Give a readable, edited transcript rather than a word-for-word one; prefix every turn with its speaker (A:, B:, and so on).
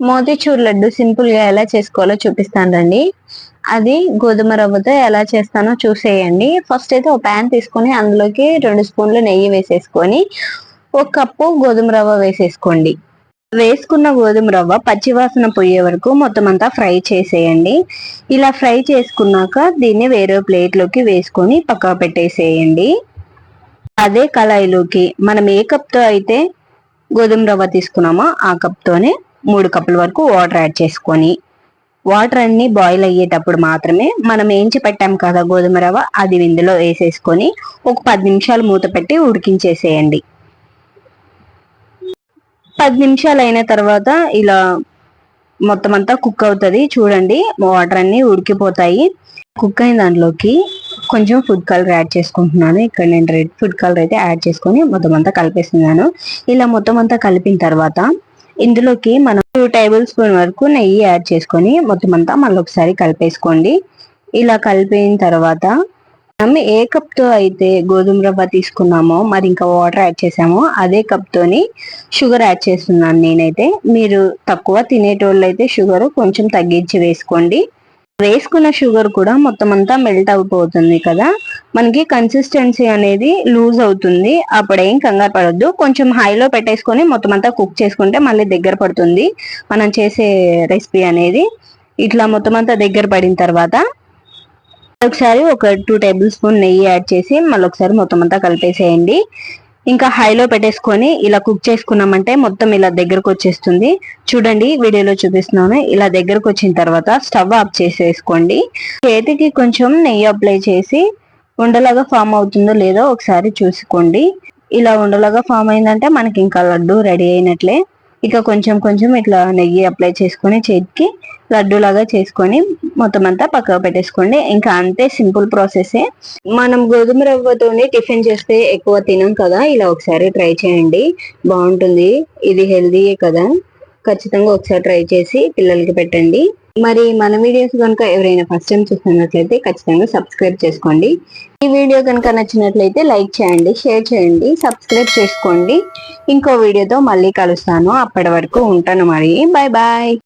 A: Motichoor laddu simple గా ఎలా చేసుకోవాలో చూపిస్తాను రండి. అది గోధుమ రవ్వతో ఎలా చేస్తానో చూసేయండి. ఫస్ట్ అయితే ఒక ప్యాన్ తీసుకొని అందులోకి 2 స్పూన్లు నెయ్యి వేసేసుకొని 1 కప్పు గోధుమ రవ్వ వేసేసుకోండి. వేసుకున్న గోధుమ రవ్వ పచ్చివాసన పోయే వరకు మొత్తం అంతా ఫ్రై చేసేయండి. ఇలా ఫ్రై చేసుకున్నాక దీన్ని వేరే ప్లేట్ లోకి వేసుకొని పక్కకు పెట్టేసేయండి. అదే కళాయిలోకి మనం ఏ కప్ తో అయితే గోధుమ రవ్వ తీసుకున్నామో ఆ కప్ తోనే 3 కప్పుల వరకు వాటర్ యాడ్ చేసుకొని, వాటర్ అన్ని బాయిల్ అయ్యేటప్పుడు మాత్రమే మనం ఏంచి పెట్టాం కదా గోధుమ రవ్వ, అది ఇందులో వేసేసుకొని ఒక 10 నిమిషాలు మూత పెట్టి ఉడికించేసేయండి. 10 నిమిషాలు అయిన తర్వాత ఇలా మొత్తం అంతా కుక్ అవుతుంది. చూడండి, వాటర్ అన్ని ఉడికిపోతాయి. కుక్ అయిన దాంట్లోకి కొంచెం ఫుడ్ కలర్ యాడ్ చేసుకుంటున్నాను. ఇక్కడ నేను రెడ్ ఫుడ్ కలర్ అయితే యాడ్ చేసుకొని మొత్తం అంతా కలిపేస్తున్నాను. ఇలా మొత్తం అంతా కలిపిన తర్వాత ఇందులోకి మనం 2 టేబుల్ స్పూన్ వరకు నెయ్యి యాడ్ చేసుకొని మొత్తం అంతా మళ్ళీ ఒకసారి కలిపేసుకోండి. ఇలా కలిపిన తర్వాత మనం ఏ కప్ తో అయితే గోధుమ రవ్వ తీసుకున్నామో మరి ఇంకా వాటర్ యాడ్ చేసామో అదే కప్ తోని షుగర్ యాడ్ చేస్తున్నాను నేనైతే. మీరు తక్కువ తినేటోళ్ళు అయితే షుగర్ కొంచెం తగ్గించి వేసుకోండి. వేసుకున్న షుగర్ కూడా మొత్తం అంతా మెల్ట్ అయిపోతుంది కదా, మనకి కన్సిస్టెన్సీ అనేది లూజ్ అవుతుంది. అప్పుడేం కంగారు పడొద్దు. కొంచెం హైలో పెట్టేసుకొని మొత్తం అంతా కుక్ చేసుకుంటే మళ్ళీ దగ్గర పడుతుంది మనం చేసే రెసిపీ అనేది. ఇట్లా మొత్తం అంతా దగ్గర పడిన తర్వాత ఒకసారి ఒక 2 టేబుల్ స్పూన్ నెయ్యి యాడ్ చేసి మళ్ళీ ఒకసారి మొత్తం అంతా కలిపేసేయండి. ఇంకా హైలో పెట్టేసుకొని ఇలా కుక్ చేసుకున్నామంటే మొత్తం ఇలా దగ్గరకు వచ్చేస్తుంది. చూడండి, వీడియోలో చూపిస్తున్నాను. ఇలా దగ్గరకు వచ్చిన తర్వాత స్టవ్ ఆఫ్ చేసేసుకోండి. చేతికి కొంచెం నెయ్యి అప్లై చేసి ఉండలాగా ఫామ్ అవుతుందో లేదో ఒకసారి చూసుకోండి. ఇలా ఉండలాగా ఫామ్ అయిందంటే మనకి ఇంకా లడ్డు రెడీ అయినట్లే. ఇక కొంచెం కొంచెం ఇట్లా నెయ్యి అప్లై చేసుకొని చేతికి లడ్డు లాగా చేసుకొని మొత్తం అంతా పక్కకు పెట్టేసుకోండి. ఇంకా అంతే, సింపుల్ ప్రాసెసే. మనం గోధుమ రవ్వతోనే టిఫిన్ చేస్తే ఎక్కువ తినం కదా, ఇలా ఒకసారి ట్రై చేయండి, బాగుంటుంది. ఇది హెల్దీయే కదా, ఖచ్చితంగా ఒకసారి ట్రై చేసి పిల్లలకి పెట్టండి. మరి మన వీడియోస్ కనుక ఎవరైనా ఫస్ట్ టైం చూస్తున్నట్లయితే ఖచ్చితంగా సబ్స్క్రైబ్ చేసుకోండి. ఈ వీడియో కనుక నచ్చినట్లయితే లైక్ చేయండి, షేర్ చేయండి, సబ్స్క్రైబ్ చేసుకోండి. ఇంకో వీడియోతో మళ్ళీ కలుస్తాను. అప్పటి వరకు ఉంటాను మరి. Bye bye.